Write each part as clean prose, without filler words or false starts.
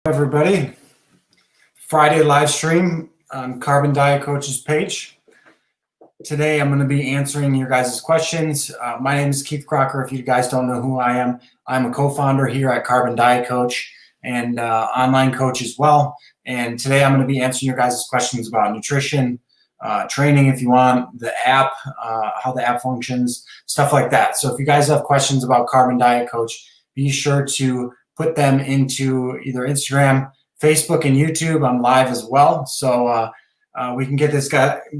Everybody, Friday live stream on Carbon Diet Coach's page. Today I'm going to be answering your guys' questions. My name is Keith Kraker. If you guys don't know who I am, I'm a co-founder here at Carbon Diet Coach and online coach as well. And today I'm going to be answering your guys' questions about nutrition, training if you want, the app, how the app functions, stuff like that. So if you guys have questions about Carbon Diet Coach, be sure to put them into either Instagram, Facebook, and YouTube. I'm live as well. So we can get this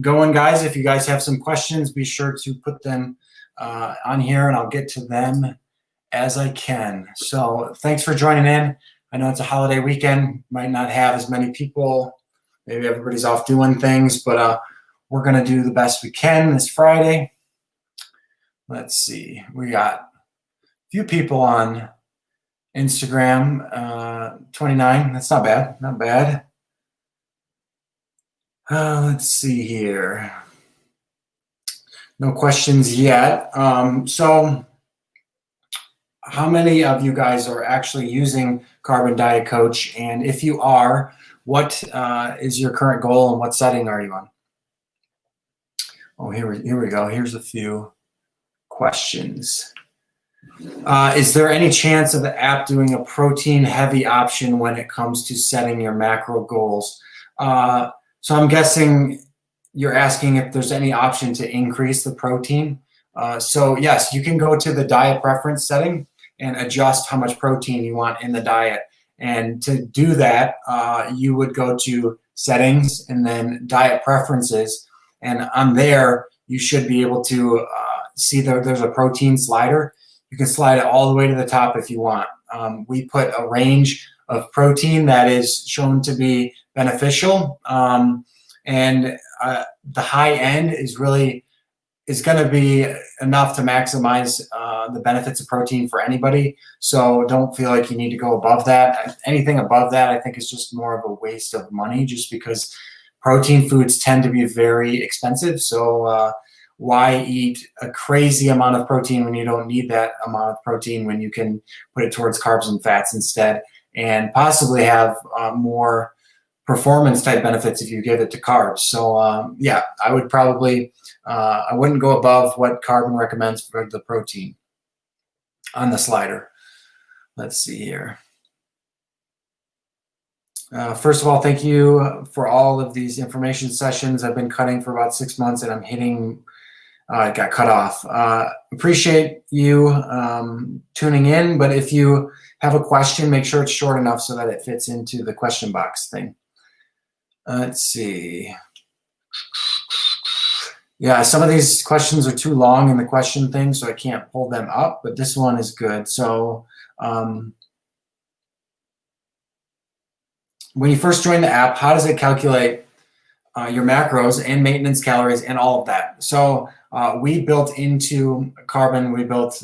going, guys. If you guys have some questions, be sure to put them on here, and I'll get to them as I can. So thanks for joining in. I know it's a holiday weekend. Might not have as many people. Maybe everybody's off doing things, but we're going to do the best we can this Friday. Let's see. We got a few people on Instagram, 29. That's not bad. Not bad. Let's see here. No questions yet. So how many of you guys are actually using Carbon Diet Coach? And if you are, what is your current goal and what setting are you on? Oh, here we go. Here's a few questions. Is there any chance of the app doing a protein-heavy option when it comes to setting your macro goals? So I'm guessing you're asking if there's any option to increase the protein. So yes, you can go to the diet preference setting and adjust how much protein you want in the diet. And to do that, you would go to settings and then diet preferences. And on there, you should be able to see there's a protein slider. You can slide it all the way to the top if you want. We put a range of protein that is shown to be beneficial, and the high end is going to be enough to maximize the benefits of protein for anybody. So don't feel like you need to go above that. Anything above that, I think, is just more of a waste of money, just because protein foods tend to be very expensive. So why eat a crazy amount of protein when you don't need that amount of protein, when you can put it towards carbs and fats instead, and possibly have more performance type benefits if you give it to carbs. So yeah, I would probably, I wouldn't go above what Carbon recommends for the protein on the slider. Let's see here. First of all, thank you for all of these information sessions. I've been cutting for about 6 months and I'm hitting, it got cut off. Appreciate you tuning in, but if you have a question, make sure it's short enough so that it fits into the question box thing. Let's see. Yeah, some of these questions are too long in the question thing, so I can't pull them up, but this one is good. So when you first join the app, how does it calculate your macros and maintenance calories and all of that? So we built into Carbon, we built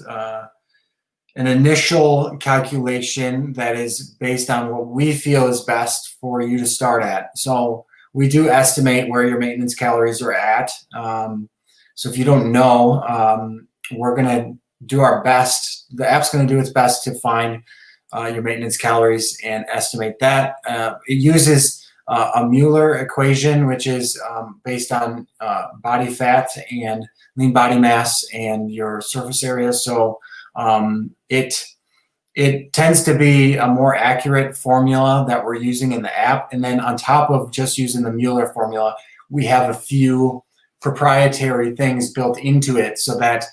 an initial calculation that is based on what we feel is best for you to start at. So we do estimate where your maintenance calories are at. So if you don't know, we're going to do our best. The app's going to do its best to find your maintenance calories and estimate that. It uses a Mueller equation, which is based on body fat and lean body mass and your surface area. So it tends to be a more accurate formula that we're using in the app. And then on top of just using the Mueller formula, we have a few proprietary things built into it so that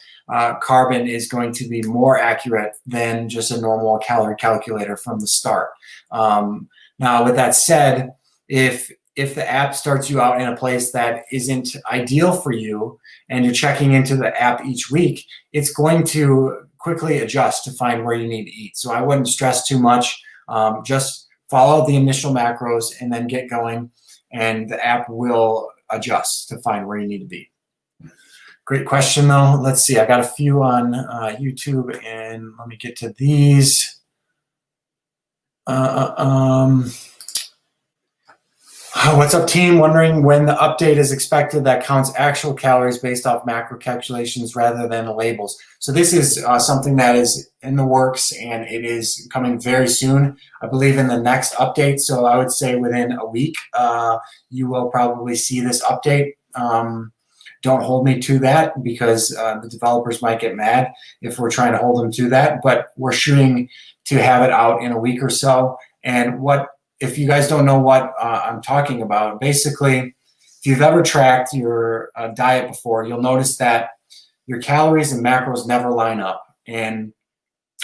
Carbon is going to be more accurate than just a normal calorie calculator from the start. Now, with that said, if the app starts you out in a place that isn't ideal for you and you're checking into the app each week, it's going to quickly adjust to find where you need to eat. So I wouldn't stress too much. Just follow the initial macros and then get going, and the app will adjust to find where you need to be. Great question, though. Let's see. I got a few on YouTube, and let me get to these. What's up, team? Wondering when the update is expected that counts actual calories based off macro calculations rather than the labels. So this is something that is in the works, and it is coming very soon. I believe in the next update. So I would say within a week, you will probably see this update. Don't hold me to that, because the developers might get mad if we're trying to hold them to that. But we're shooting to have it out in a week or so. And if you guys don't know what I'm talking about, basically, if you've ever tracked your diet before, you'll notice that your calories and macros never line up. And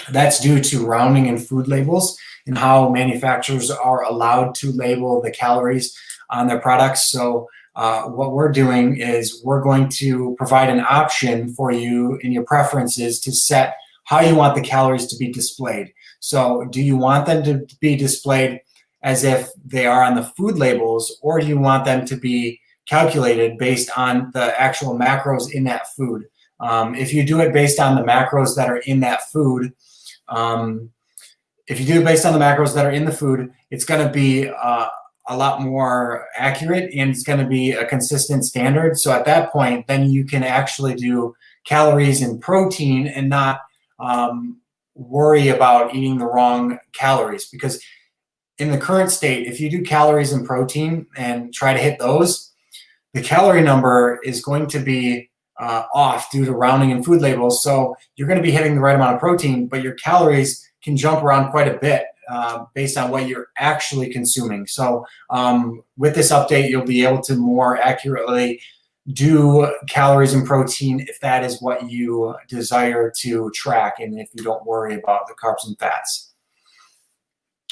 that's due to rounding in food labels and how manufacturers are allowed to label the calories on their products. So what we're doing is we're going to provide an option for you in your preferences to set how you want the calories to be displayed. So do you want them to be displayed as if they are on the food labels, or do you want them to be calculated based on the actual macros in that food? If you do it based on the macros that are in that food, it's going to be a lot more accurate, and it's going to be a consistent standard. So at that point, then you can actually do calories and protein and not worry about eating the wrong calories. Because in the current state, if you do calories and protein and try to hit those, the calorie number is going to be off due to rounding in food labels. So you're going to be hitting the right amount of protein, but your calories can jump around quite a bit based on what you're actually consuming. So with this update, you'll be able to more accurately do calories and protein if that is what you desire to track, and if you don't worry about the carbs and fats.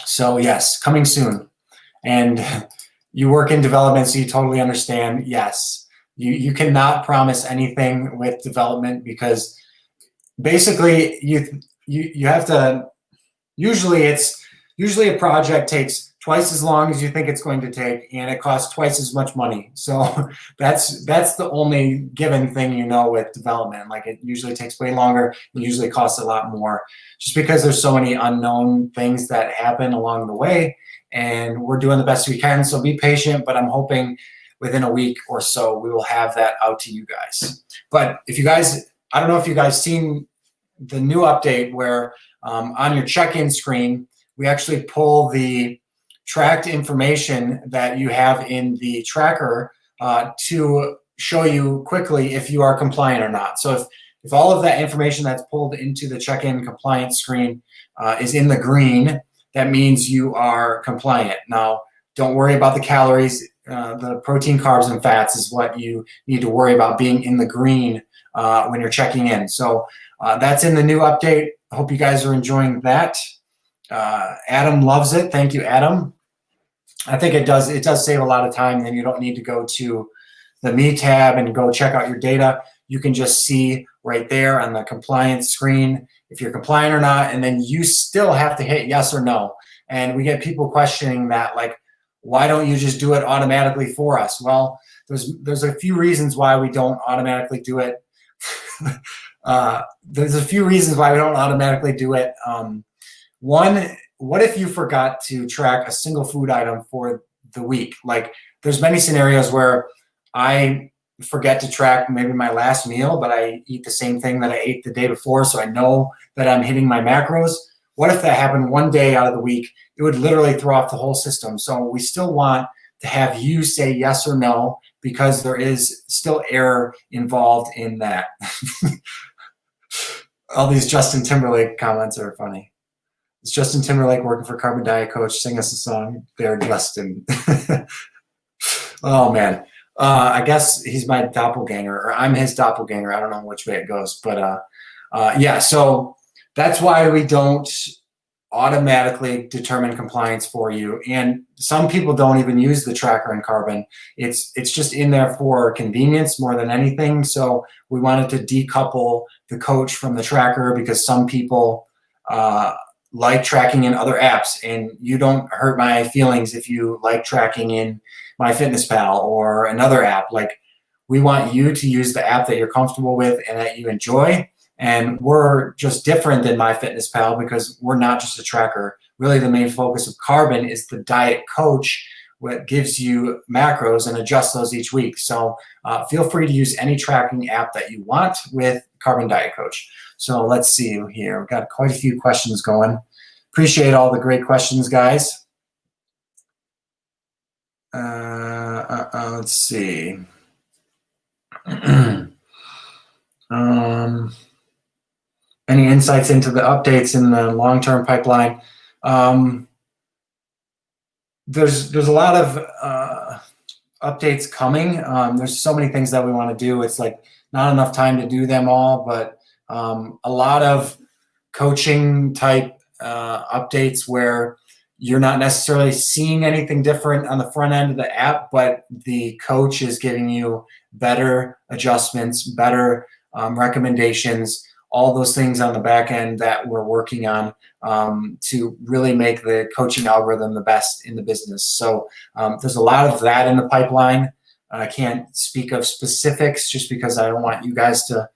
So yes, coming soon. And you work in development, so you totally understand. Yes, you cannot promise anything with development, because basically you have to. Usually a project takes twice as long as you think it's going to take, and it costs twice as much money. So that's the only given thing with development. Like, it usually takes way longer, and usually costs a lot more, just because there's so many unknown things that happen along the way, and we're doing the best we can. So be patient, but I'm hoping within a week or so we will have that out to you guys. But if you guys, I don't know if you guys seen the new update where on your check-in screen, we actually pull the tracked information that you have in the tracker to show you quickly if you are compliant or not. So if all of that information that's pulled into the check-in compliance screen is in the green, that means you are compliant. Now, don't worry about the calories. The protein, carbs, and fats is what you need to worry about being in the green when you're checking in. So that's in the new update. I hope you guys are enjoying that. Adam loves it. Thank you, Adam. I think it does save a lot of time, and you don't need to go to the Me tab and go check out your data. You can just see right there on the compliance screen if you're compliant or not, and then you still have to hit yes or no. And we get people questioning that, like, why don't you just do it automatically for us? Well, there's a few reasons why we don't automatically do it. There's a few reasons why we don't automatically do it. One, what if you forgot to track a single food item for the week? Like, there's many scenarios where I forget to track maybe my last meal, but I eat the same thing that I ate the day before, so I know that I'm hitting my macros. What if that happened one day out of the week? It would literally throw off the whole system. So we still want to have you say yes or no, because there is still error involved in that. All these Justin Timberlake comments are funny. Is Justin Timberlake working for Carbon Diet Coach? Sing us a song. There, Justin. Oh, man. I guess he's my doppelganger, or I'm his doppelganger. I don't know which way it goes. But yeah, so that's why we don't automatically determine compliance for you. And some people don't even use the tracker in Carbon. It's just in there for convenience more than anything. So we wanted to decouple the coach from the tracker, because some people like tracking in other apps, and you don't hurt my feelings if you like tracking in MyFitnessPal or another app. Like, we want you to use the app that you're comfortable with and that you enjoy. And we're just different than MyFitnessPal because we're not just a tracker. Really, the main focus of Carbon is the diet coach, what gives you macros and adjust those each week. So feel free to use any tracking app that you want with Carbon Diet Coach. So let's see here. We've got quite a few questions going. Appreciate all the great questions, guys. Let's see. Any insights into the updates in the long-term pipeline? There's a lot of updates coming. There's so many things that we want to do. It's like not enough time to do them all, but a lot of coaching type updates where you're not necessarily seeing anything different on the front end of the app, but the coach is giving you better adjustments, better recommendations, all those things on the back end that we're working on to really make the coaching algorithm the best in the business. So there's a lot of that in the pipeline. I can't speak of specifics just because I don't want you guys to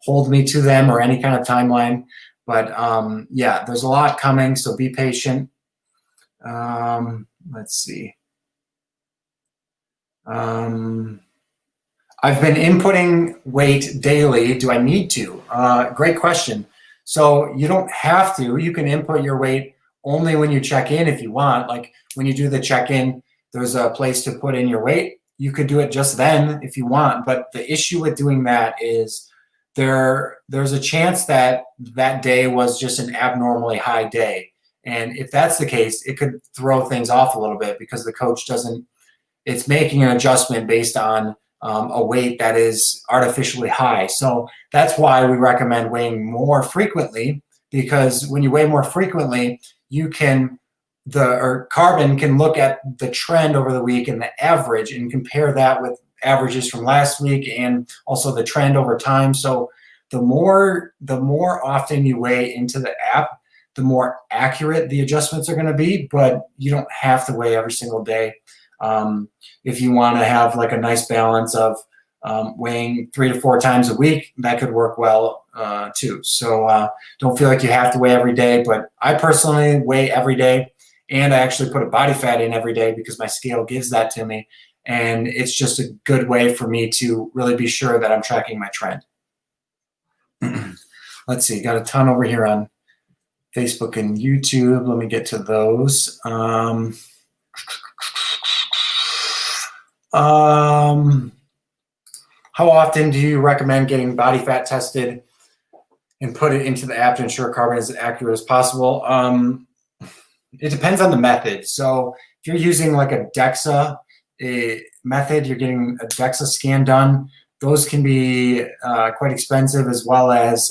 hold me to them or any kind of timeline. But yeah, there's a lot coming, so be patient. Let's see. I've been inputting weight daily. Do I need to? Great question. So you don't have to. You can input your weight only when you check in if you want. Like when you do the check-in, there's a place to put in your weight. You could do it just then if you want. But the issue with doing that is there's a chance that that day was just an abnormally high day. And if that's the case, it could throw things off a little bit because the coach it's making an adjustment based on a weight that is artificially high. So that's why we recommend weighing more frequently, because when you weigh more frequently, Carbon can look at the trend over the week and the average and compare that with averages from last week and also the trend over time. So the more often you weigh into the app, the more accurate the adjustments are going to be, but you don't have to weigh every single day. If you want to have like a nice balance of weighing 3 to 4 times a week, that could work well too. So don't feel like you have to weigh every day, but I personally weigh every day, and I actually put a body fat in every day because my scale gives that to me. And it's just a good way for me to really be sure that I'm tracking my trend. Let's see, got a ton over here on Facebook and YouTube. Let me get to those. How often do you recommend getting body fat tested and put it into the app to ensure Carbon is as accurate as possible? It depends on the method. So if you're using like a DEXA method, you're getting a DEXA scan done, those can be quite expensive, as well as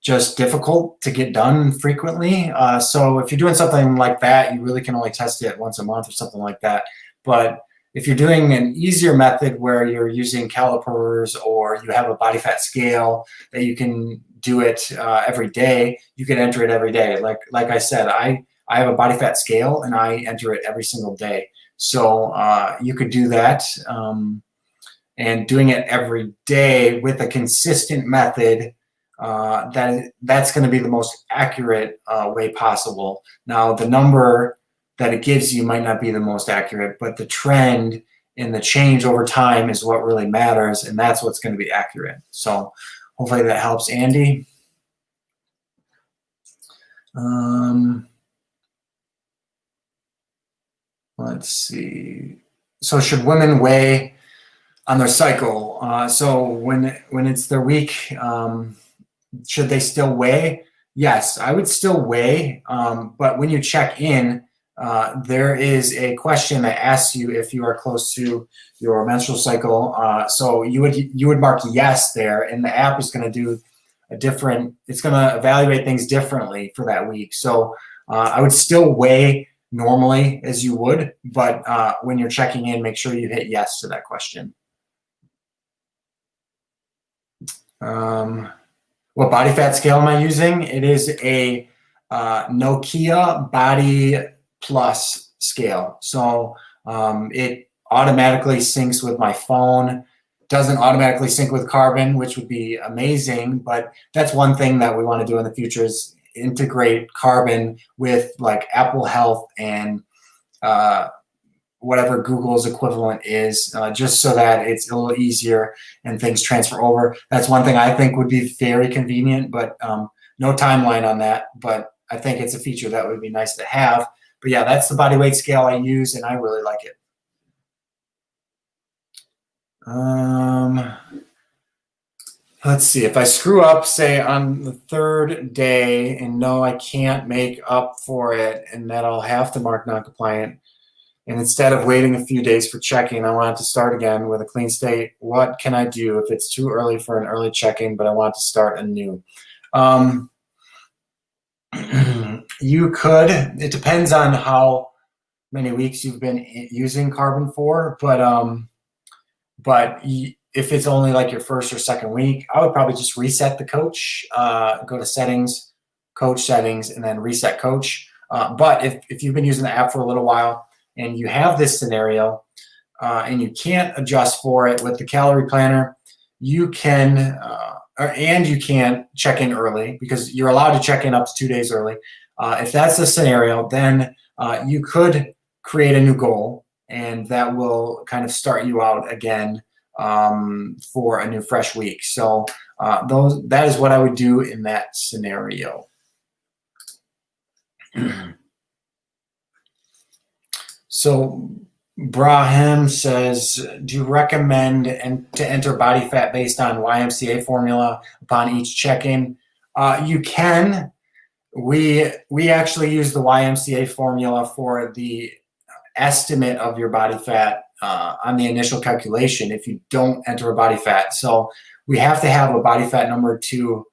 just difficult to get done frequently. So if you're doing something like that, you really can only test it once a month or something like that. But if you're doing an easier method where you're using calipers or you have a body fat scale that you can do it every day, you can enter it every day. Like I said, I have a body fat scale and I enter it every single day. So you could do that. And doing it every day with a consistent method, that's going to be the most accurate way possible. Now, the number that it gives you might not be the most accurate, but the trend and the change over time is what really matters, and that's what's going to be accurate. So hopefully that helps, Andy. Let's see. So should women weigh on their cycle? So when it's their week, should they still weigh? Yes, I would still weigh, but when you check in, there is a question that asks you if you are close to your menstrual cycle. So you would mark yes there, and the app is going to do it's going to evaluate things differently for that week. So I would still weigh normally as you would, but when you're checking in, make sure you hit yes to that question. What body fat scale am I using? It is a Nokia Body Plus scale. So it automatically syncs with my phone. Doesn't automatically sync with Carbon, which would be amazing. But that's one thing that we want to do in the future is integrate Carbon with like Apple Health and whatever Google's equivalent is, just so that it's a little easier and things transfer over. That's one thing I think would be very convenient, but no timeline on that. But I think it's a feature that would be nice to have. But yeah, that's the body weight scale I use, and I really like it. Let's see. If I screw up, say on the 3rd day, and know I can't make up for it, and that I'll have to mark non-compliant, and instead of waiting a few days for checking, I want to start again with a clean state, what can I do if it's too early for an early check-in, but I want to start anew? You could. It depends on how many weeks you've been using Carbon for, but if it's only like your 1st or 2nd week, I would probably just reset the coach, go to settings, coach settings, and then reset coach. But if you've been using the app for a little while and you have this scenario and you can't adjust for it with the calorie planner, you can, and you can't check in early because you're allowed to check in up to 2 days early. If that's the scenario, then you could create a new goal, and that will kind of start you out again for a new fresh week. So that is what I would do in that scenario. So Brahim says, do you recommend to enter body fat based on YMCA formula upon each check-in? You can. We actually use the YMCA formula for the estimate of your body fat on the initial calculation if you don't enter a body fat. So we have to have a body fat number to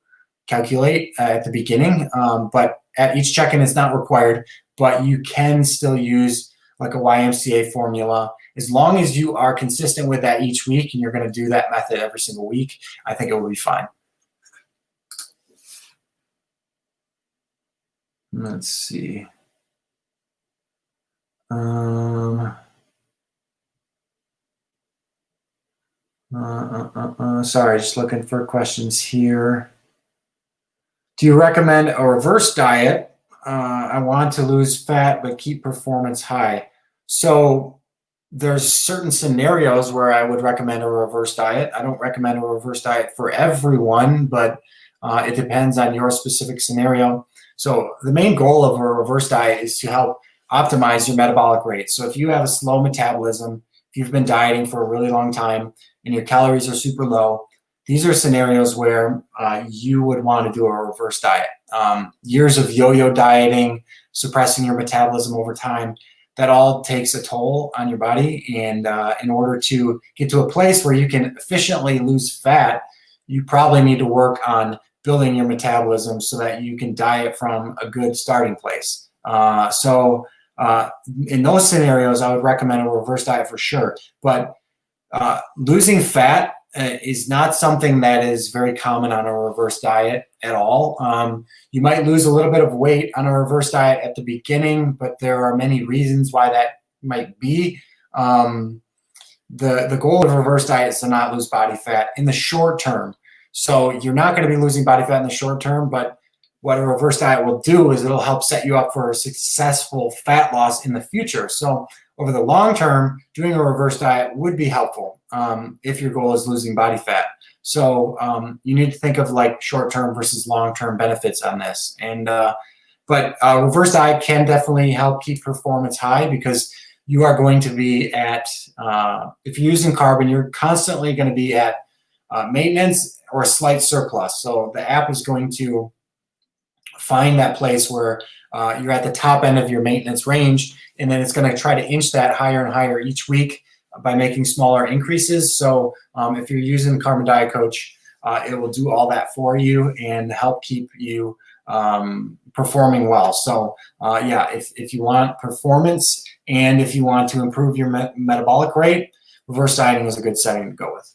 calculate at the beginning, but at each check-in it's not required, but you can still use like a YMCA formula as long as you are consistent with that each week and you're going to do that method every single week. I think it will be fine. Let's see. Sorry, just looking for questions here. Do you recommend a reverse diet? I want to lose fat but keep performance high. So there's certain scenarios where I would recommend a reverse diet. I don't recommend a reverse diet for everyone, but it depends on your specific scenario. So the main goal of a reverse diet is to help optimize your metabolic rate. So if you have a slow metabolism, if you've been dieting for a really long time and your calories are super low, these are scenarios where you would want to do a reverse diet. Years of yo-yo dieting, suppressing your metabolism over time, that all takes a toll on your body. And in order to get to a place where you can efficiently lose fat, you probably need to work on building your metabolism so that you can diet from a good starting place. In those scenarios, I would recommend a reverse diet for sure. But losing fat is not something that is very common on a reverse diet at all. You might lose a little bit of weight on a reverse diet at the beginning, but there are many reasons why that might be. The goal of a reverse diet is to not lose body fat in the short term. So you're not going to be losing body fat in the short term, but what a reverse diet will do is it'll help set you up for a successful fat loss in the future. So over the long term, doing a reverse diet would be helpful if your goal is losing body fat. So you need to think of like short-term versus long-term benefits on this. But a reverse diet can definitely help keep performance high because you are going to be at, if you're using carbon, you're constantly going to be at maintenance or a slight surplus. So the app is going to find that place where you're at the top end of your maintenance range, and then it's going to try to inch that higher and higher each week by making smaller increases. So if you're using Carbon Diet Coach, it will do all that for you and help keep you performing well. So yeah, if you want performance and if you want to improve your metabolic rate, reverse dieting is a good setting to go with.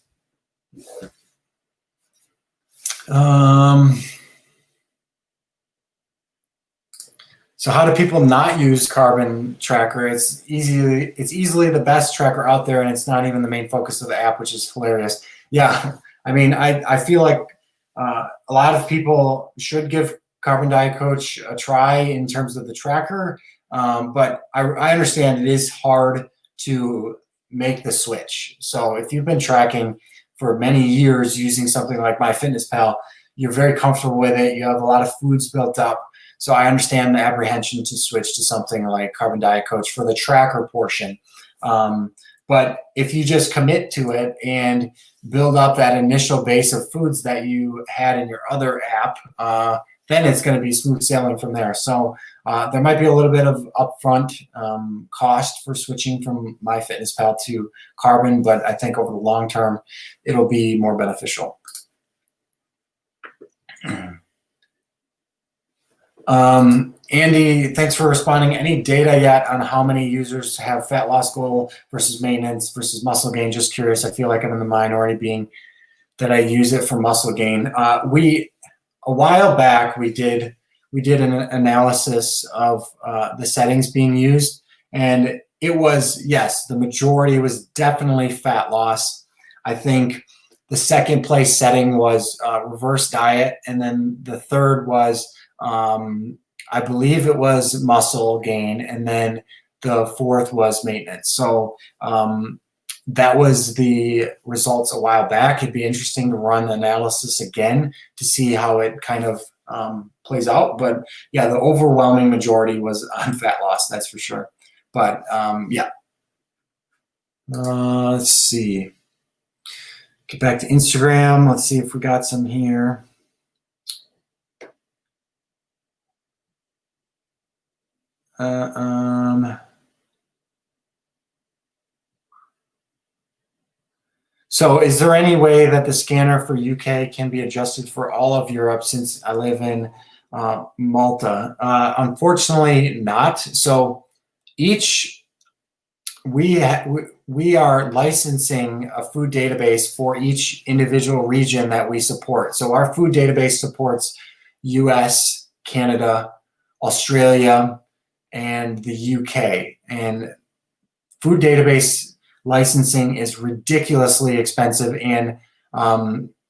So how do people not use Carbon Tracker? It's easily the best tracker out there, and it's not even the main focus of the app, which is hilarious. Yeah, I mean, I feel like a lot of people should give Carbon Diet Coach a try in terms of the tracker, but I understand it is hard to make the switch. So if you've been tracking for many years using something like MyFitnessPal, you're very comfortable with it. You have a lot of foods built up. So I understand the apprehension to switch to something like Carbon Diet Coach for the tracker portion. But if you just commit to it and build up that initial base of foods that you had in your other app, then it's going to be smooth sailing from there. So there might be a little bit of upfront cost for switching from MyFitnessPal to Carbon, but I think over the long term, it'll be more beneficial. Andy, thanks for responding. Any data yet on how many users have fat loss goal versus maintenance versus muscle gain? Just curious. I feel like I'm in the minority being that I use it for muscle gain. A while back, we did an analysis of the settings being used, and it was, yes, the majority was definitely fat loss. I think the second place setting was reverse diet, and then the third was I believe it was muscle gain, and then the fourth was maintenance. So that was the results a while back. It'd be interesting to run the analysis again to see how it kind of plays out. But yeah, the overwhelming majority was on fat loss, that's for sure. But yeah. Let's see. Get back to Instagram. Let's see if we got some here. So is there any way that the scanner for UK can be adjusted for all of Europe, since I live in Malta? Unfortunately not. So we are licensing a food database for each individual region that we support. So our food database supports US, Canada, Australia, and the UK. And food database licensing is ridiculously expensive, and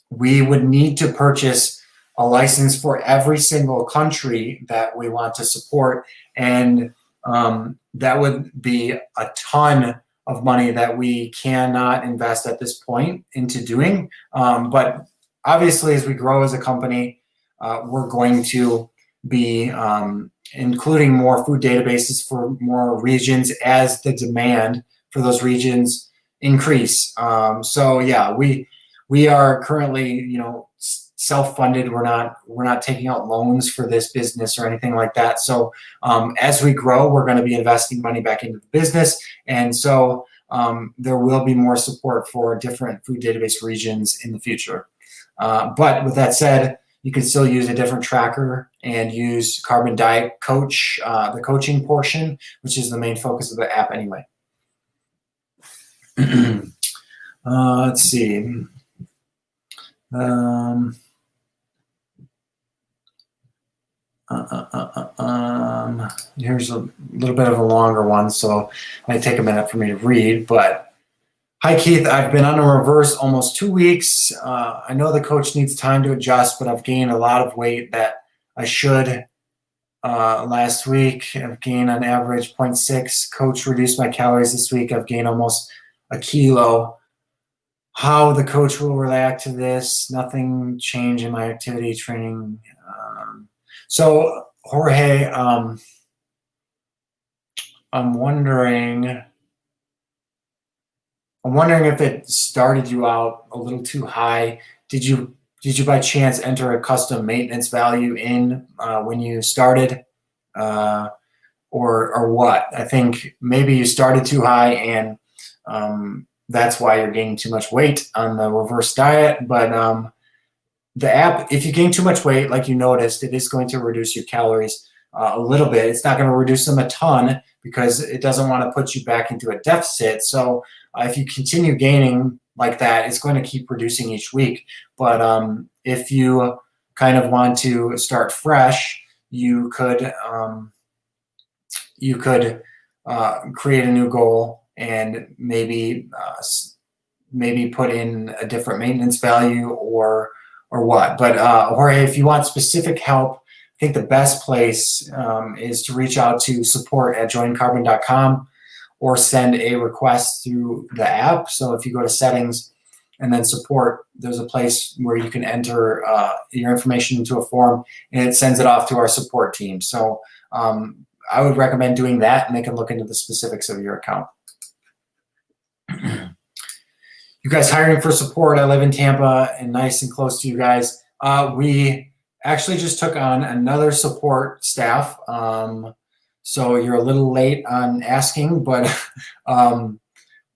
we would need to purchase a license for every single country that we want to support, and that would be a ton of money that we cannot invest at this point into doing. But obviously, as we grow as a company, we're going to be including more food databases for more regions as the demand for those regions increase. So yeah, we are currently, self-funded. We're not taking out loans for this business or anything like that. So as we grow, we're going to be investing money back into the business, and so there will be more support for different food database regions in the future. But with that said, you can still use a different tracker and use Carbon Diet Coach, the coaching portion, which is the main focus of the app anyway. Let's see. Here's a little bit of a longer one, so it might take a minute for me to read. But hi, Keith. I've been on a reverse almost 2 weeks. I know the coach needs time to adjust, but I've gained a lot of weight that I should. Last week, I've gained on average 0.6. Coach reduced my calories this week. I've gained almost a kilo. How the coach will react to this? Nothing changed in my activity training. So Jorge, I'm wondering if it started you out a little too high. Did you by chance enter a custom maintenance value in when you started, or what? I think maybe you started too high, and that's why you're gaining too much weight on the reverse diet. But the app, if you gain too much weight, like you noticed, it is going to reduce your calories a little bit. It's not going to reduce them a ton because it doesn't want to put you back into a deficit. So if you continue gaining like that, it's going to keep reducing each week. But if you kind of want to start fresh, you could create a new goal and maybe put in a different maintenance value or what. But Jorge, if you want specific help, I think the best place is to reach out to support@joincarbon.com, or send a request through the app. So if you go to settings and then support, there's a place where you can enter your information into a form, and it sends it off to our support team. So I would recommend doing that, and they can look into the specifics of your account. You guys hiring for support? I live in Tampa and nice and close to you guys. We actually just took on another support staff. So you're a little late on asking, but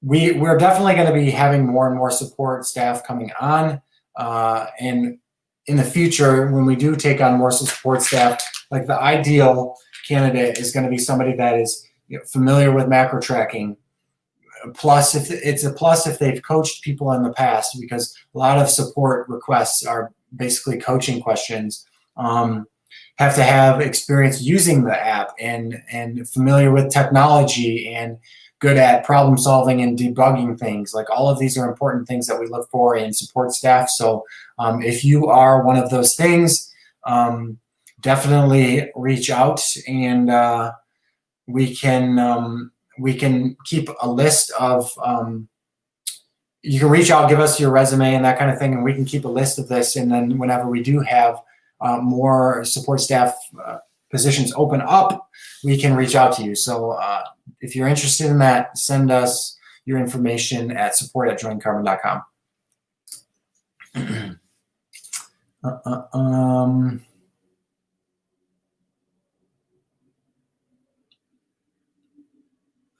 we're definitely going to be having more and more support staff coming on. And in the future, when we do take on more support staff, like the ideal candidate is going to be somebody that is familiar with macro tracking. Plus, it's a plus if they've coached people in the past, because a lot of support requests are basically coaching questions. Have to have experience using the app and familiar with technology and good at problem solving and debugging things. Like, all of these are important things that we look for in support staff. So if you are one of those things, definitely reach out, and we can keep a list of, you can reach out, give us your resume and that kind of thing, and we can keep a list of this. And then whenever we do have more support staff positions open up, we can reach out to you. So if you're interested in that, send us your information at support@joincarbon.com.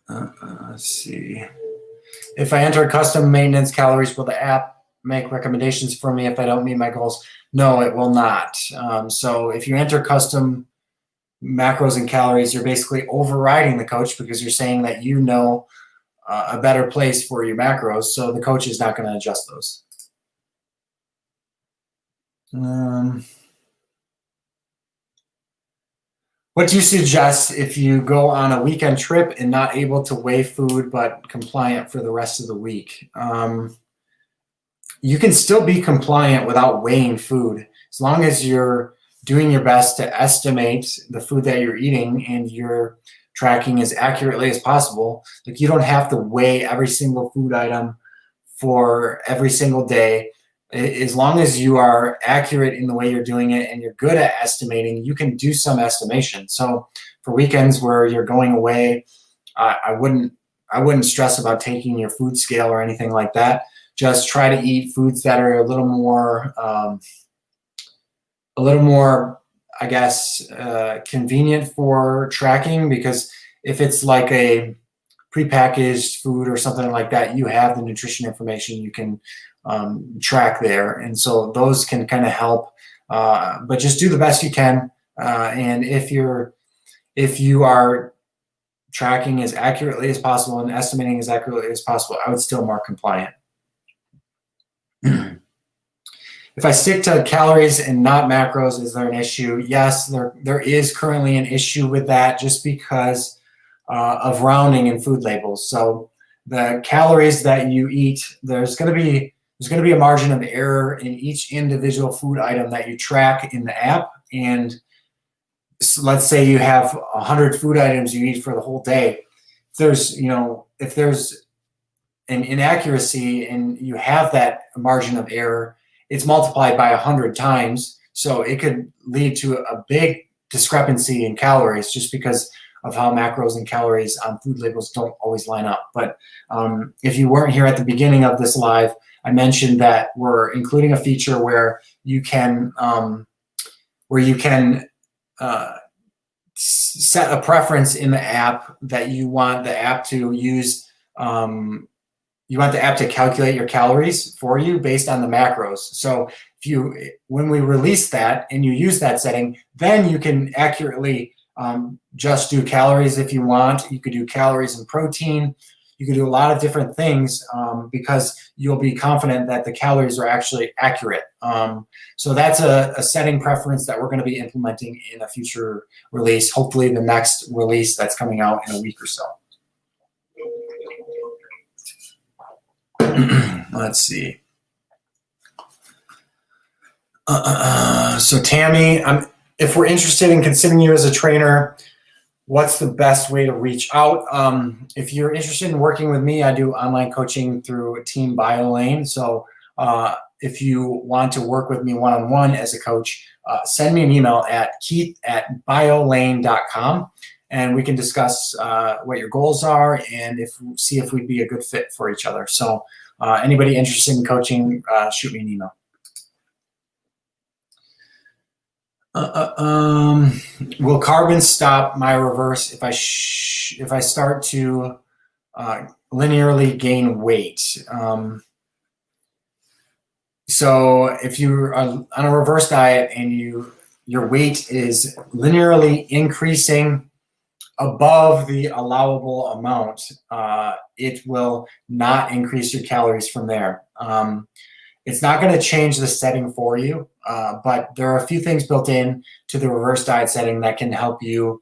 Let's see. If I enter custom maintenance calories, will the app make recommendations for me if I don't meet my goals? No, it will not. So if you enter custom macros and calories, you're basically overriding the coach, because you're saying that you know a better place for your macros. So the coach is not going to adjust those. What do you suggest if you go on a weekend trip and not able to weigh food but compliant for the rest of the week? You can still be compliant without weighing food, as long as you're doing your best to estimate the food that you're eating and you're tracking as accurately as possible. Like, you don't have to weigh every single food item for every single day. As long as you are accurate in the way you're doing it and you're good at estimating, you can do some estimation. So for weekends where you're going away, I wouldn't stress about taking your food scale or anything like that. Just try to eat foods that are a little more, I guess, convenient for tracking, because if it's like a prepackaged food or something like that, you have the nutrition information you can track there, and so those can kind of help. But just do the best you can, and if you are tracking as accurately as possible and estimating as accurately as possible, I would still mark compliant. If I stick to calories and not macros, is there an issue? Yes, there is currently an issue with that, just because of rounding in food labels. So the calories that you eat, there's going to be a margin of error in each individual food item that you track in the app. And so let's say you have 100 food items you eat for the whole day. If there's an inaccuracy and you have that margin of error, it's multiplied by 100 times. So it could lead to a big discrepancy in calories, just because of how macros and calories on food labels don't always line up. But if you weren't here at the beginning of this live, I mentioned that we're including a feature where you can set a preference in the app that you want the app to use. You want the app to calculate your calories for you based on the macros. So when we release that and you use that setting, then you can accurately just do calories if you want. You could do calories and protein. You could do a lot of different things, because you'll be confident that the calories are actually accurate. So that's a setting preference that we're going to be implementing in a future release, hopefully the next release that's coming out in a week or so. Let's see. So Tammy, if we're interested in considering you as a trainer, what's the best way to reach out? If you're interested in working with me, I do online coaching through Team BioLane. So if you want to work with me one-on-one as a coach, send me an email at keith@biolane.com, and we can discuss what your goals are and see if we'd be a good fit for each other. So anybody interested in coaching, shoot me an email. Will carbon stop my reverse if I start to linearly gain weight? So if you're on a reverse diet and your weight is linearly increasing above the allowable amount, it will not increase your calories from there. It's not going to change the setting for you, but there are a few things built in to the reverse diet setting that can help you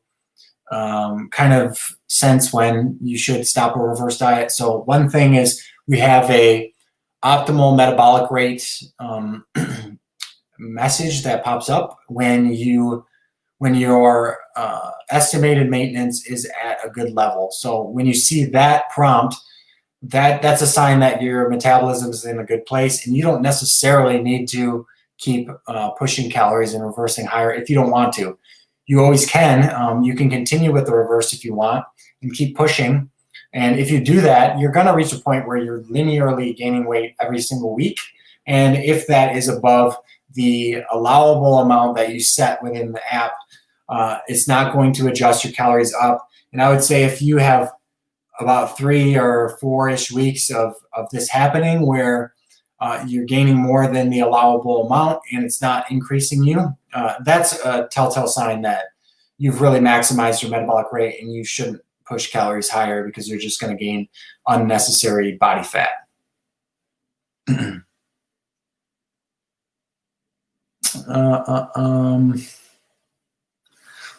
kind of sense when you should stop a reverse diet. So one thing is we have a optimal metabolic rate message that pops up when your estimated maintenance is at a good level. So when you see that prompt, that's a sign that your metabolism is in a good place, and you don't necessarily need to keep pushing calories and reversing higher if you don't want to. You always can. You can continue with the reverse if you want and keep pushing. And if you do that, you're going to reach a point where you're linearly gaining weight every single week. And if that is above the allowable amount that you set within the app, it's not going to adjust your calories up. And I would say if you have about 3 or 4-ish weeks of this happening where you're gaining more than the allowable amount and it's not increasing you, that's a telltale sign that you've really maximized your metabolic rate and you shouldn't push calories higher because you're just going to gain unnecessary body fat.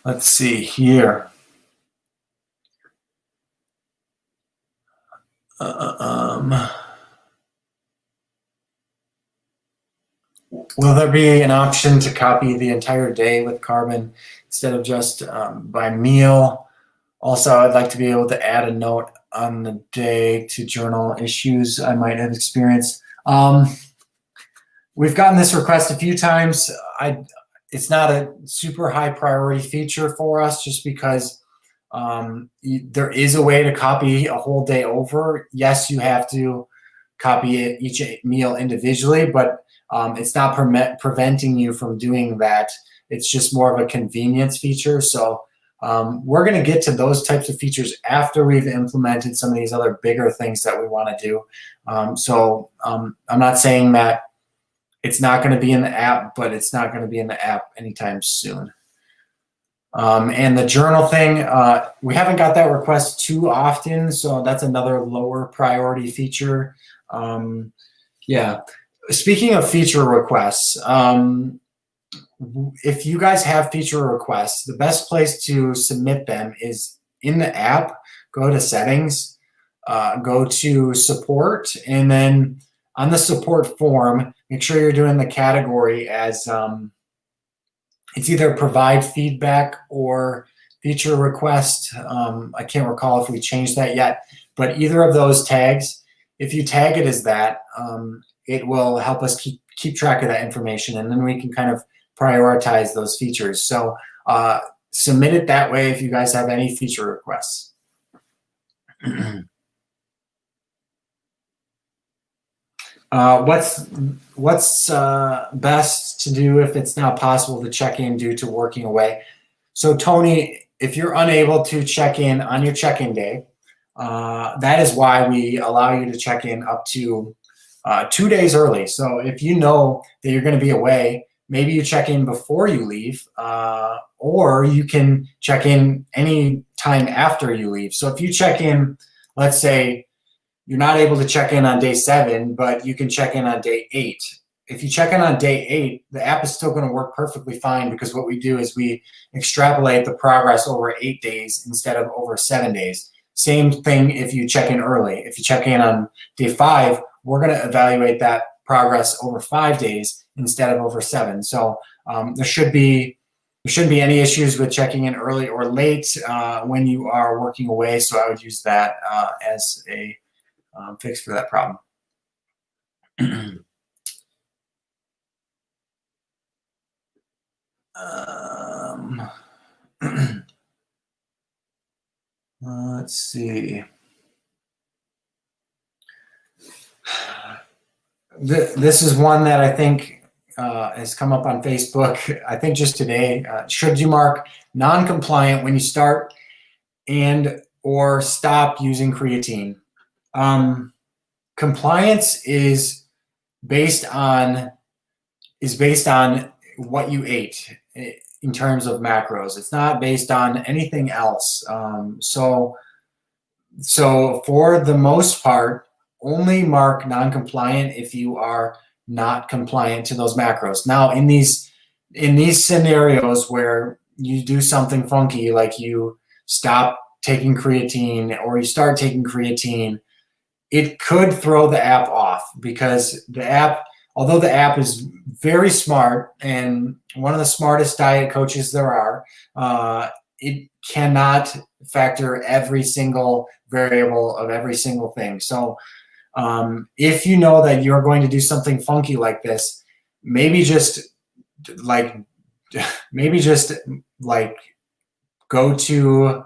Let's see here. Will there be an option to copy the entire day with carbon instead of just by meal? Also, I'd like to be able to add a note on the day to journal issues I might have experienced. We've gotten this request a few times. It's not a super high priority feature for us just because there is a way to copy a whole day over. Yes, you have to copy it each meal individually, but it's not preventing you from doing that. It's just more of a convenience feature. So we're going to get to those types of features after we've implemented some of these other bigger things that we want to do. I'm not saying that it's not going to be in the app, but it's not going to be in the app anytime soon. And the journal thing, we haven't got that request too often, so that's another lower priority feature. Yeah. Speaking of feature requests, if you guys have feature requests, the best place to submit them is in the app. Go to settings, go to support, and then on the support form, make sure you're doing the category as it's either provide feedback or feature request. I can't recall if we changed that yet, but either of those tags, if you tag it as that, it will help us keep track of that information, and then we can kind of prioritize those features. So submit it that way if you guys have any feature requests. What's best to do if it's not possible to check in due to working away? So Tony, if you're unable to check in on your check-in day, that is why we allow you to check in up to 2 days early. So if you know that you're going to be away, maybe you check in before you leave, or you can check in any time after you leave. So if you check in, let's say you're not able to check in on day 7, but you can check in on day 8. If you check in on day 8, the app is still going to work perfectly fine, because what we do is we extrapolate the progress over 8 days instead of over 7 days. Same thing if you check in early. If you check in on day 5, we're going to evaluate that progress over 5 days instead of over 7. So there should be There shouldn't be any issues with checking in early or late when you are working away, so I would use that as a fix for that problem. Let's see. This is one that I think has come up on Facebook, I think just today. Should you mark non-compliant when you start and or stop using creatine? Compliance is based on what you ate in terms of macros. It's not based on anything else. So for the most part, only mark non-compliant if you are not compliant to those macros. Now, in these scenarios where you do something funky, like you stop taking creatine or you start taking creatine, it could throw the app off, because the app, although the app is very smart and one of the smartest diet coaches there are, it cannot factor every single variable of every single thing. So if you know that you're going to do something funky like this, maybe just go to,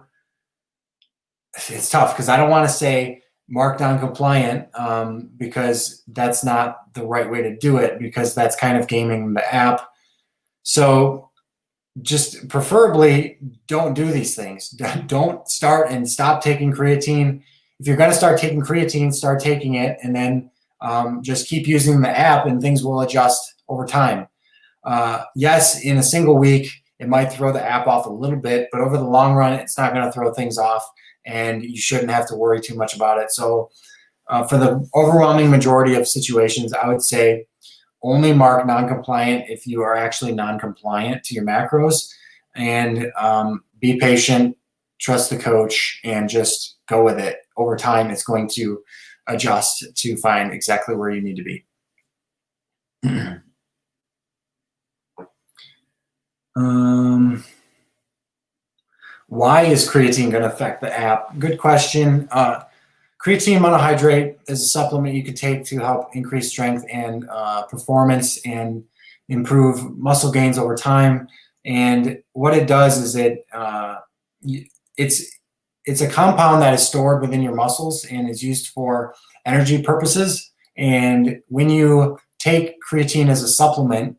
it's tough because I don't want to say mark non-compliant because that's not the right way to do it, because that's kind of gaming the app. So just preferably don't do these things. Don't start and stop taking creatine. If you're going to start taking creatine, start taking it, and then just keep using the app and things will adjust over time. Yes, in a single week, it might throw the app off a little bit, but over the long run, it's not going to throw things off, and you shouldn't have to worry too much about it. So for the overwhelming majority of situations, I would say only mark non-compliant if you are actually non-compliant to your macros, and be patient, trust the coach, and just go with it. Over time, it's going to adjust to find exactly where you need to be. Why is creatine going to affect the app? Good question. Creatine monohydrate is a supplement you could take to help increase strength and performance and improve muscle gains over time. And what it does is it's a compound that is stored within your muscles and is used for energy purposes. And when you take creatine as a supplement,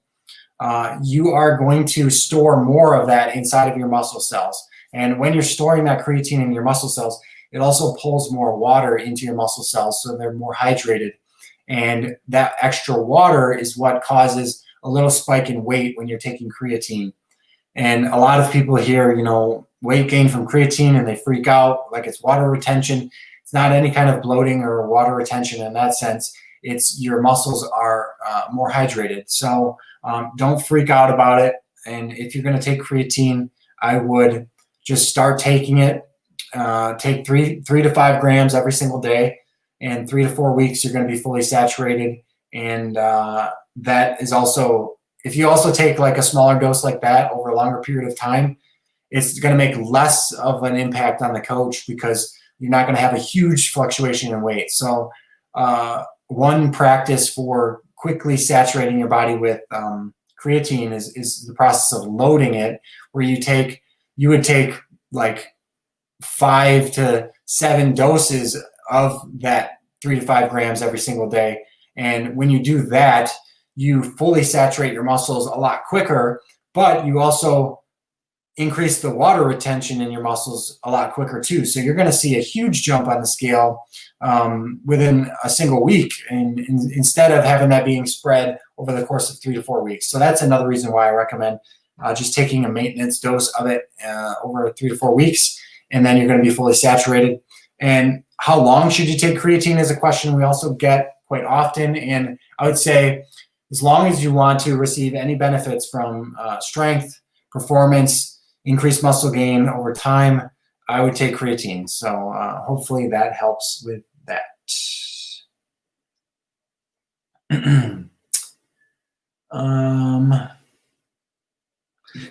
you are going to store more of that inside of your muscle cells. And when you're storing that creatine in your muscle cells, it also pulls more water into your muscle cells, so they're more hydrated. And that extra water is what causes a little spike in weight when you're taking creatine. And a lot of people hear, weight gain from creatine, and they freak out like it's water retention. It's not any kind of bloating or water retention in that sense. It's your muscles are more hydrated. So don't freak out about it. And if you're going to take creatine, I would just start taking it. Take 3 to 5 grams every single day, and 3 to 4 weeks you're going to be fully saturated. And that is also, if you also take like a smaller dose like that over a longer period of time, it's going to make less of an impact on the coach because you're not going to have a huge fluctuation in weight. So one practice for quickly saturating your body with creatine is the process of loading it, where you would take like 5 to 7 doses of that 3 to 5 grams every single day. And when you do that, you fully saturate your muscles a lot quicker, but you also increase the water retention in your muscles a lot quicker too. So you're going to see a huge jump on the scale within a single week, and instead of having that being spread over the course of 3 to 4 weeks. So that's another reason why I recommend just taking a maintenance dose of it over 3 to 4 weeks, and then you're going to be fully saturated. And how long should you take creatine is a question we also get quite often. And I would say as long as you want to receive any benefits from strength, performance, increased muscle gain over time, I would take creatine. So hopefully that helps with that.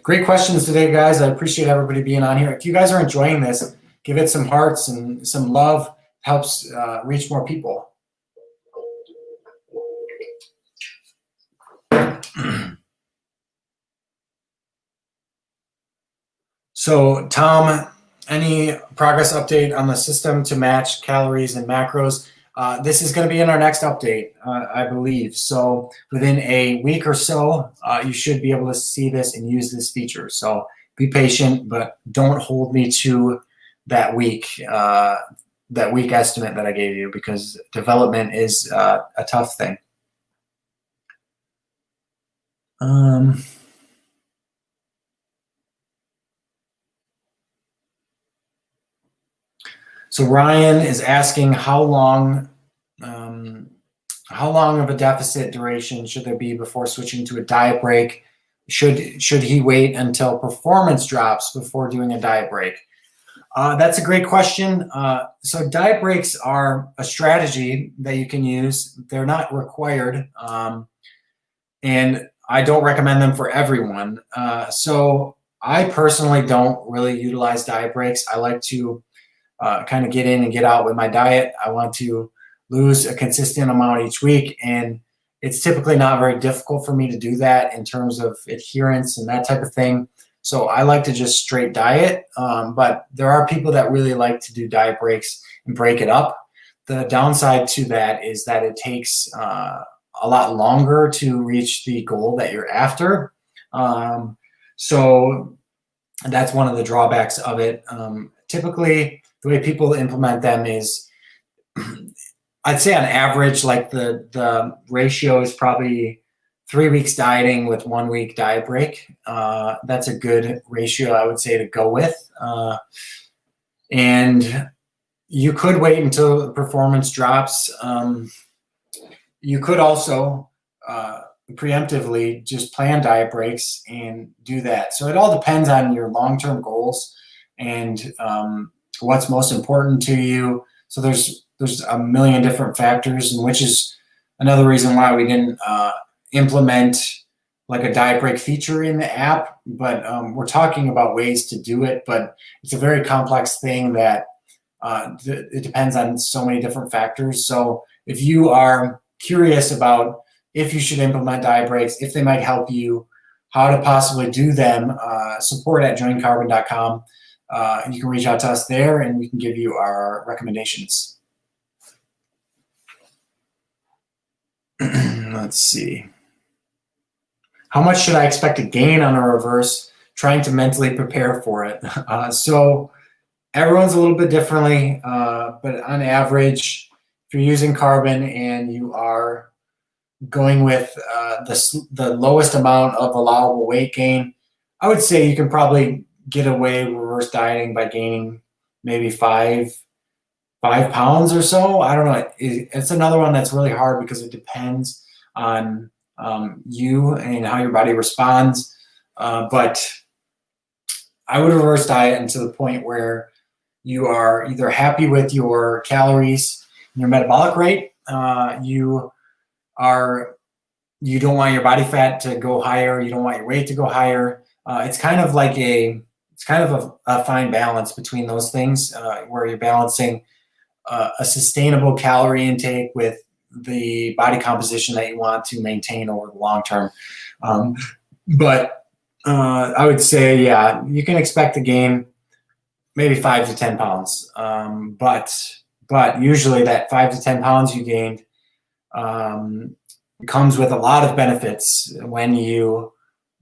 Great questions today, guys. I appreciate everybody being on here. If you guys are enjoying this, give it some hearts and some love. Helps reach more people. So, Tom, any progress update on the system to match calories and macros? This is going to be in our next update, I believe. So within a week or so, you should be able to see this and use this feature. So be patient, but don't hold me to that week estimate that I gave you, because development is a tough thing. So Ryan is asking how long of a deficit duration should there be before switching to a diet break? Should he wait until performance drops before doing a diet break? That's a great question. So diet breaks are a strategy that you can use. They're not required, and I don't recommend them for everyone. So I personally don't really utilize diet breaks. I like to kind of get in and get out with my diet. I want to lose a consistent amount each week, and it's typically not very difficult for me to do that in terms of adherence and that type of thing. So I like to just straight diet, but there are people that really like to do diet breaks and break it up. The downside to that is that it takes a lot longer to reach the goal that you're after. So that's one of the drawbacks of it. Typically, the way people implement them is, I'd say on average, like the ratio is probably 3 weeks dieting with 1 week diet break. That's a good ratio, I would say, to go with. And you could wait until the performance drops. You could also preemptively just plan diet breaks and do that. So it all depends on your long-term goals and what's most important to you. So there's a million different factors, and which is another reason why we didn't implement like a diet break feature in the app. But we're talking about ways to do it, but it's a very complex thing that it depends on so many different factors. So if you are curious about if you should implement diet breaks, if they might help you, how to possibly do them, support@joincarbon.com. You can reach out to us there, and we can give you our recommendations. Let's see. How much should I expect to gain on a reverse? Trying to mentally prepare for it. So everyone's a little bit differently, but on average, if you're using carbon and you are going with the lowest amount of allowable weight gain, I would say you can probably get away reverse dieting by gaining maybe 5 pounds or so. I don't know. It's another one that's really hard because it depends on you and how your body responds. But I would reverse diet until the point where you are either happy with your calories and your metabolic rate. You don't want your body fat to go higher. You don't want your weight to go higher. It's kind of a fine balance between those things, where you're balancing a sustainable calorie intake with the body composition that you want to maintain over the long term. But I would say, yeah, you can expect to gain maybe 5 to 10 pounds. But usually that 5 to 10 pounds you gained comes with a lot of benefits when you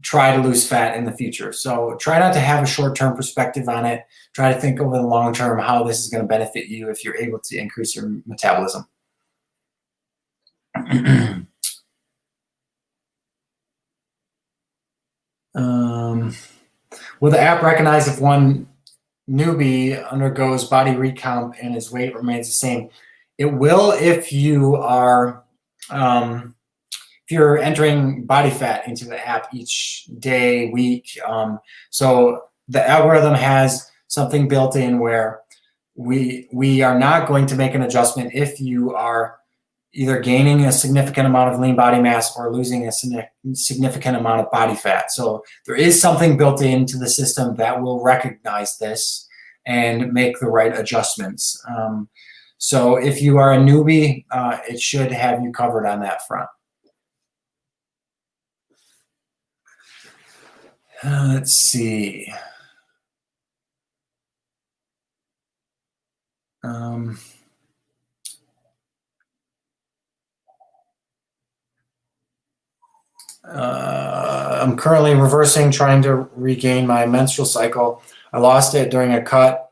try to lose fat in the future. So try not to have a short-term perspective on it. Try to think over the long term how this is going to benefit you if you're able to increase your metabolism. Will the app recognize if one newbie undergoes body recomp and his weight remains the same? It will if you are if you're entering body fat into the app each day, week. So the algorithm has something built in where we are not going to make an adjustment if you are either gaining a significant amount of lean body mass or losing a significant amount of body fat. So there is something built into the system that will recognize this and make the right adjustments. So if you are a newbie, it should have you covered on that front. Let's see. I'm currently reversing, trying to regain my menstrual cycle. I lost it during a cut.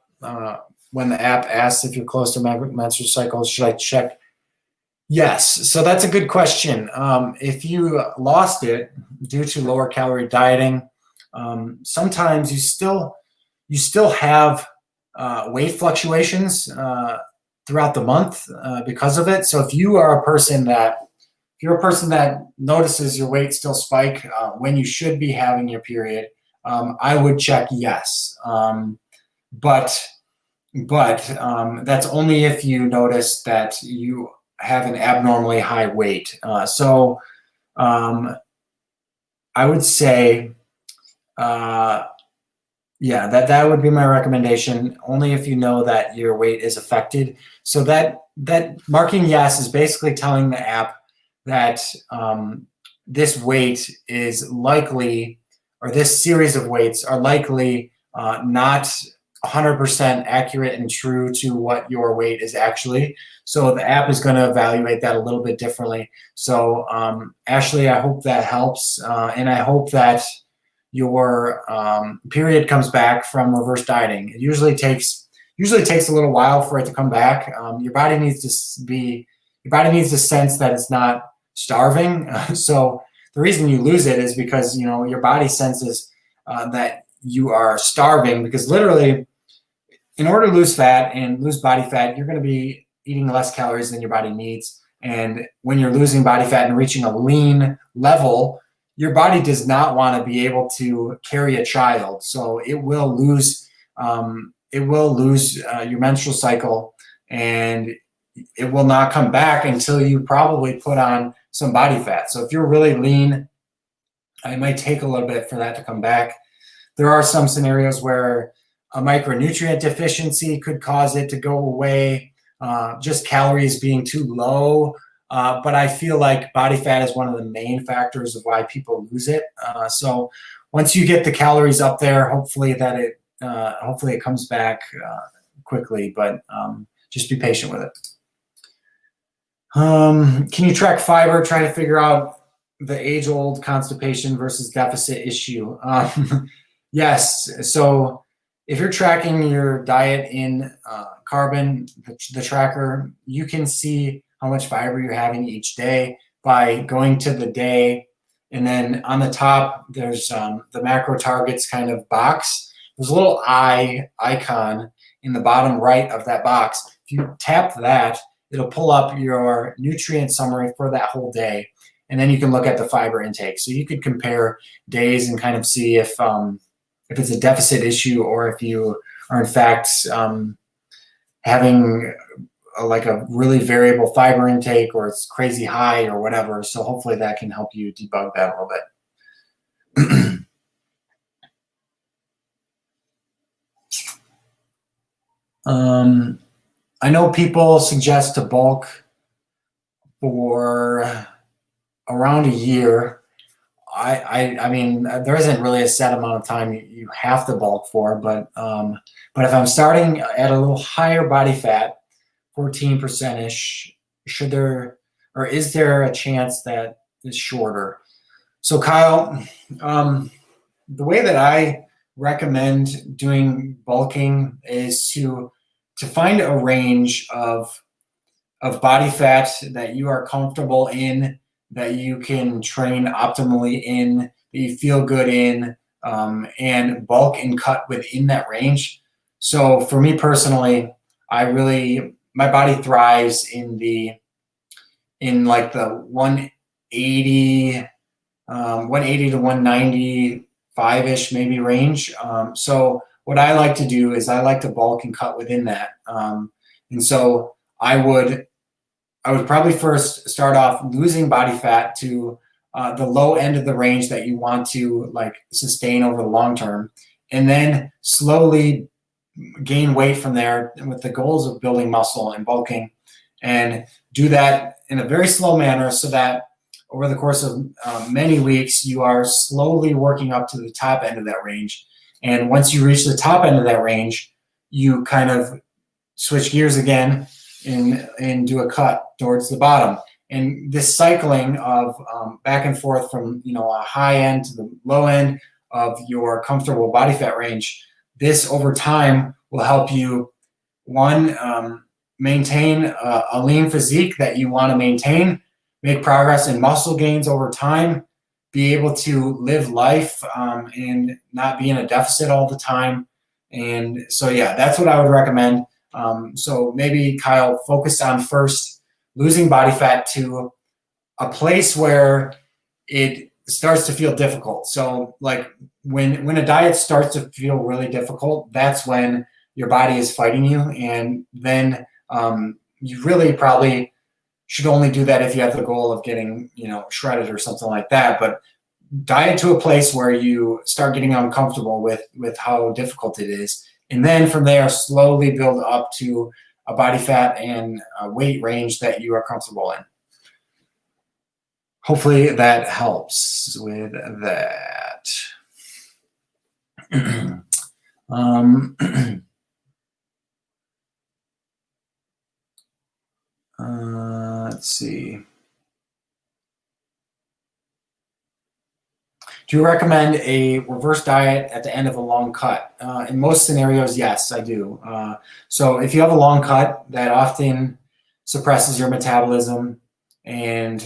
When the app asks if you're close to my menstrual cycle, should I check? Yes. So that's a good question. If you lost it due to lower calorie dieting, sometimes you still have weight fluctuations throughout the month because of it. So if you're a person that notices your weight still spike when you should be having your period, I would check yes. But that's only if you notice that you have an abnormally high weight. So I would say, yeah, that would be my recommendation, only if you know that your weight is affected. So that marking yes is basically telling the app that this weight is likely, or this series of weights are likely not 100% accurate and true to what your weight is actually. So the app is going to evaluate that a little bit differently. So Ashley, I hope that helps, and I hope that your period comes back from reverse dieting. It usually takes a little while for it to come back. Your body needs to sense that it's not starving. So the reason you lose it is because your body senses that you are starving, because literally, in order to lose fat and lose body fat, you're going to be eating less calories than your body needs. And when you're losing body fat and reaching a lean level, your body does not want to be able to carry a child. So it will lose your menstrual cycle, and it will not come back until you probably put on some body fat. So if you're really lean, it might take a little bit for that to come back. There are some scenarios where a micronutrient deficiency could cause it to go away, just calories being too low. But I feel like body fat is one of the main factors of why people lose it. So once you get the calories up there, hopefully it comes back quickly, but just be patient with it. Can you track fiber? Try to figure out the age-old constipation versus deficit issue. Yes. So if you're tracking your diet in Carbon, the tracker, you can see how much fiber you're having each day by going to the day. And then on the top, there's the macro targets kind of box. There's a little eye icon in the bottom right of that box. If you tap that, it'll pull up your nutrient summary for that whole day. And then you can look at the fiber intake. So you could compare days and kind of see if it's a deficit issue, or if you are in fact having a really variable fiber intake, or it's crazy high or whatever. So hopefully that can help you debug that a little bit. I know people suggest to bulk for around a year. I mean, there isn't really a set amount of time you have to bulk for, but if I'm starting at a little higher body fat, 14%-ish, is there a chance that it's shorter? So Kyle, the way that I recommend doing bulking is to find a range of body fat that you are comfortable in, that you can train optimally in, that you feel good in, and bulk and cut within that range. So for me personally, my body thrives in like the 180 to 195-ish maybe range. So what I like to do is I like to bulk and cut within that. And so I would I would probably first start off losing body fat to the low end of the range that you want to like sustain over the long term, and then slowly gain weight from there with the goals of building muscle and bulking, and do that in a very slow manner so that over the course of many weeks, you are slowly working up to the top end of that range. And once you reach the top end of that range, you kind of switch gears again and do a cut towards the bottom. And this cycling of back and forth from a high end to the low end of your comfortable body fat range, this over time will help you, one, maintain a lean physique that you want to maintain, make progress in muscle gains over time, be able to live life and not be in a deficit all the time. And so, yeah, that's what I would recommend. So maybe, Kyle, focus on first losing body fat to a place where it starts to feel difficult. So like when a diet starts to feel really difficult, that's when your body is fighting you. And then you really probably should only do that if you have the goal of getting, shredded or something like that. But diet to a place where you start getting uncomfortable with how difficult it is. And then from there, slowly build up to a body fat and a weight range that you are comfortable in. Hopefully that helps with that. Let's see. Do you recommend a reverse diet at the end of a long cut? In most scenarios, yes, I do. So if you have a long cut, that often suppresses your metabolism, and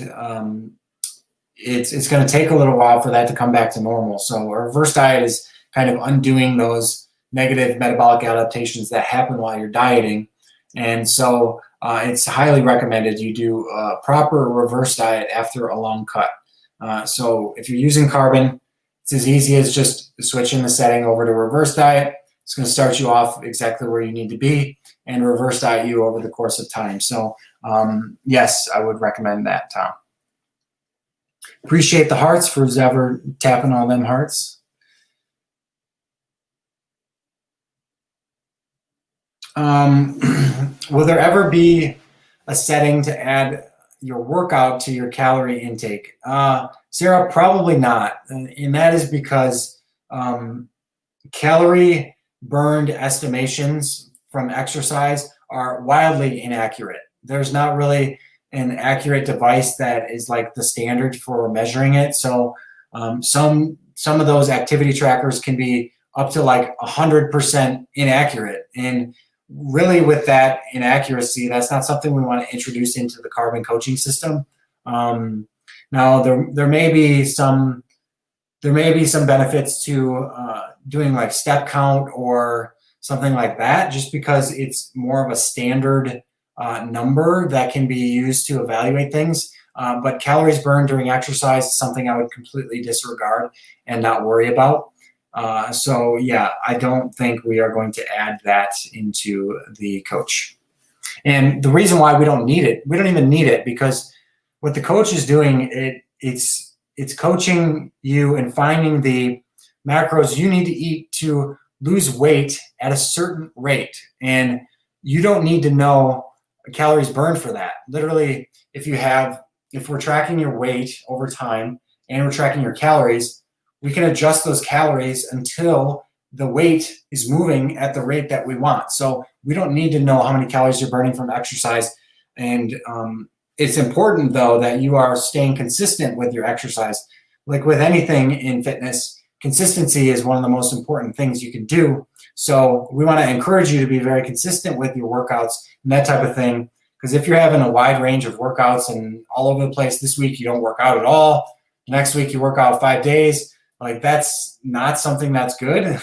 it's going to take a little while for that to come back to normal. So a reverse diet is kind of undoing those negative metabolic adaptations that happen while you're dieting. And so it's highly recommended you do a proper reverse diet after a long cut. So if you're using carbon, it's as easy as just switching the setting over to reverse diet. It's going to start you off exactly where you need to be and reverse diet you over the course of time. So yes, I would recommend that, Tom. Appreciate the hearts for who's ever tapping all them hearts. Will there ever be a setting to add your workout to your calorie intake? Sarah, probably not. And that is because calorie burned estimations from exercise are wildly inaccurate. There's not really an accurate device that is like the standard for measuring it. So some of those activity trackers can be up to like 100% inaccurate. And really with that inaccuracy, that's not something we want to introduce into the carbon coaching system. Now there may be some benefits to doing like step count or something like that, just because it's more of a standard number that can be used to evaluate things. But calories burned during exercise is something I would completely disregard and not worry about. So yeah, I don't think we are going to add that into the coach. And the reason why we don't need it, we don't even need it, because what the coach is doing, it's coaching you and finding the macros you need to eat to lose weight at a certain rate. And you don't need to know calories burned for that. Literally, if we're tracking your weight over time and we're tracking your calories, we can adjust those calories until the weight is moving at the rate that we want. So we don't need to know how many calories you're burning from exercise. And it's important, though, that you are staying consistent with your exercise. Like with anything in fitness, consistency is one of the most important things you can do. So we want to encourage you to be very consistent with your workouts and that type of thing. Because if you're having a wide range of workouts and all over the place, this week you don't work out at all, next week you work out 5 days, like that's not something that's good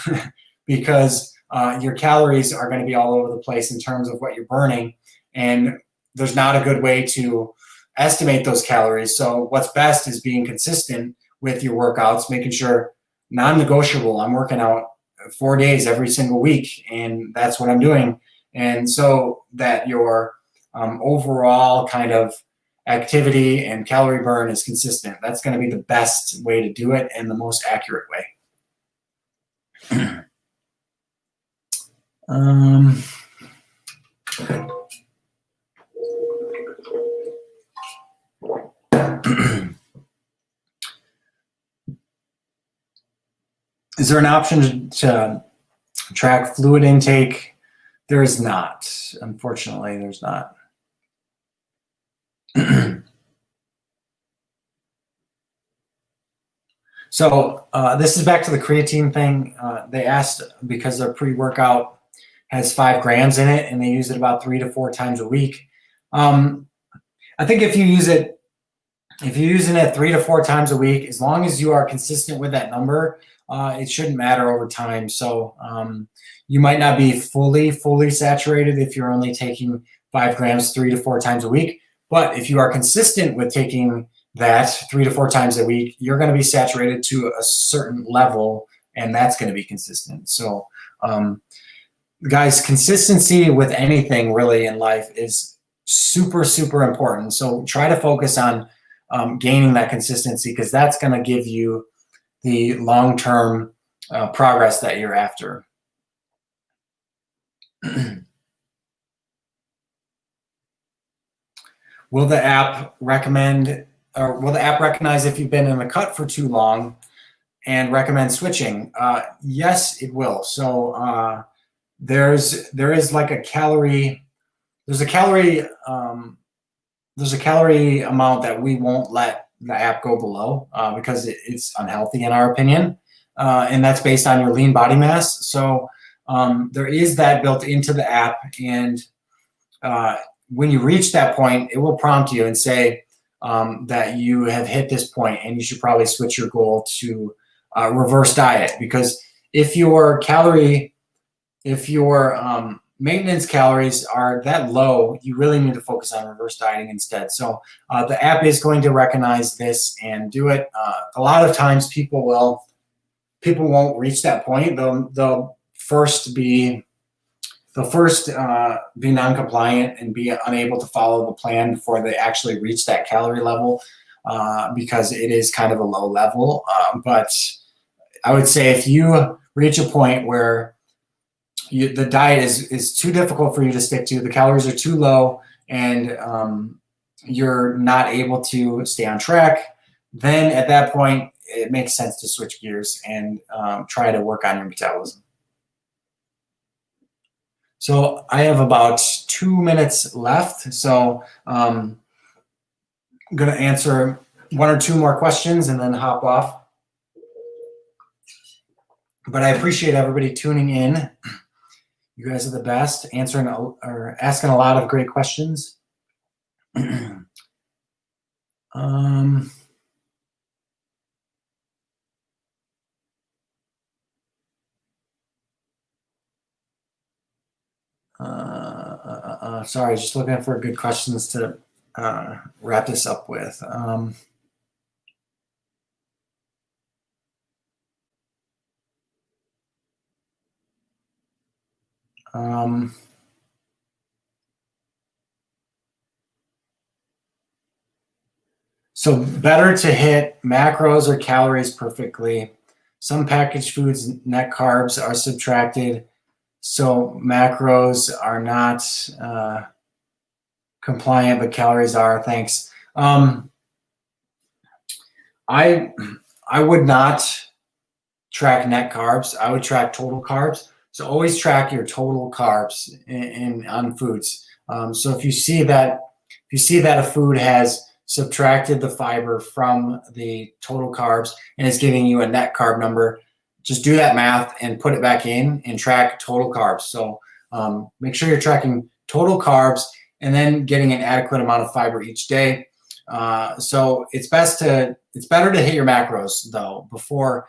because your calories are going to be all over the place in terms of what you're burning. And there's not a good way to estimate those calories. So what's best is being consistent with your workouts, making sure non-negotiable. I'm working out 4 days every single week, and that's what I'm doing. And so that your overall kind of activity and calorie burn is consistent. That's going to be the best way to do it and the most accurate way. Is there an option to track fluid intake? There is not. Unfortunately, there's not. So this is back to the creatine thing. They asked because their pre-workout has 5 grams in it and they use it about 3 to 4 times a week. I think if you're using it 3 to 4 times a week, as long as you are consistent with that number, it shouldn't matter over time. So you might not be fully saturated if you're only taking 5 grams 3 to 4 times a week. But if you are consistent with taking that 3 to 4 times a week, you're going to be saturated to a certain level, and that's going to be consistent. So guys, consistency with anything really in life is super, super important. So try to focus on gaining that consistency, because that's going to give you the long-term progress that you're after. Will the app recognize if you've been in a cut for too long and recommend switching? Yes, it will. So there is like a calorie. There's a calorie amount that we won't let the app go below because it's unhealthy in our opinion, and that's based on your lean body mass. So there is that built into the app, and when you reach that point, it will prompt you and say that you have hit this point and you should probably switch your goal to reverse diet, because if your maintenance calories are that low, you really need to focus on reverse dieting instead. So the app is going to recognize this and do it. A lot of times people won't reach that point. They'll first be non-compliant and be unable to follow the plan before they actually reach that calorie level, because it is kind of a low level. But I would say if you reach a point where the diet is too difficult for you to stick to, the calories are too low, and you're not able to stay on track, then at that point it makes sense to switch gears and try to work on your metabolism. So I have about 2 minutes left, so I'm going to answer 1 or 2 more questions and then hop off. But I appreciate everybody tuning in. You guys are the best, asking a lot of great questions. Sorry, just looking for good questions to wrap this up with. So better to hit macros or calories perfectly. Some packaged foods net carbs are subtracted, so macros are not compliant, but calories are. Thanks. I would not track net carbs. I would track total carbs. So always track your total carbs on foods. So if you see that a food has subtracted the fiber from the total carbs and is giving you a net carb number, just do that math and put it back in and track total carbs. So make sure you're tracking total carbs and then getting an adequate amount of fiber each day. So it's better to hit your macros though before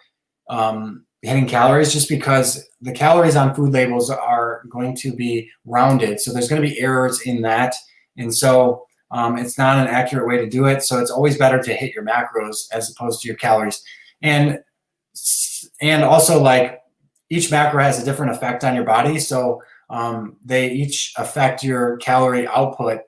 hitting calories, just because the calories on food labels are going to be rounded. So there's going to be errors in that. And so it's not an accurate way to do it. So it's always better to hit your macros as opposed to your calories. And also, like, each macro has a different effect on your body. So they each affect your calorie output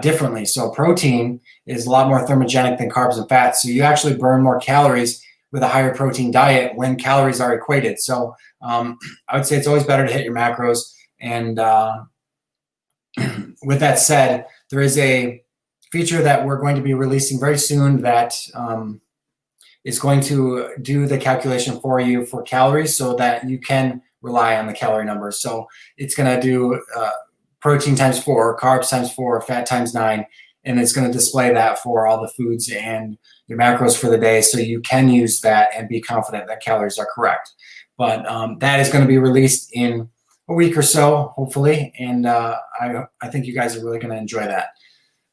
differently. So protein is a lot more thermogenic than carbs and fats. So you actually burn more calories with a higher protein diet when calories are equated. So I would say it's always better to hit your macros. And with that said, there is a feature that we're going to be releasing very soon that is going to do the calculation for you for calories so that you can rely on the calorie numbers. So it's going to do protein times 4, carbs times 4, fat times 9, and it's going to display that for all the foods and your macros for the day, so you can use that and be confident that calories are correct. But that is going to be released in a week or so, hopefully, and I think you guys are really going to enjoy that.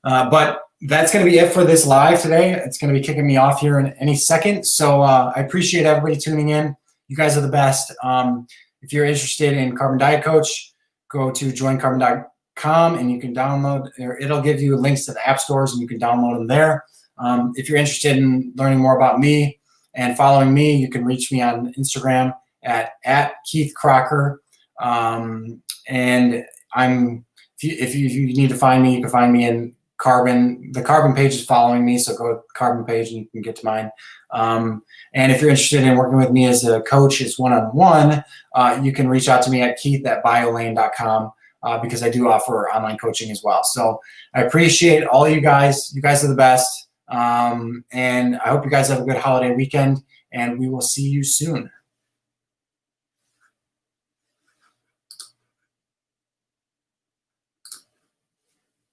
But that's going to be it for this live today. It's going to be kicking me off here in any second. So I appreciate everybody tuning in. You guys are the best. If you're interested in Carbon Diet Coach, go to joincarbon.com and you can download, or it'll give you links to the app stores and you can download them there. If you're interested in learning more about me and following me, you can reach me on Instagram at Keith Kraker. And if you need to find me, you can find me in Carbon. The Carbon page is following me, so go to the Carbon page and you can get to mine. And if you're interested in working with me as a coach, as one-on-one, you can reach out to me at keith@biolane.com because I do offer online coaching as well. So I appreciate all you guys. You guys are the best. And I hope you guys have a good holiday weekend, and we will see you soon.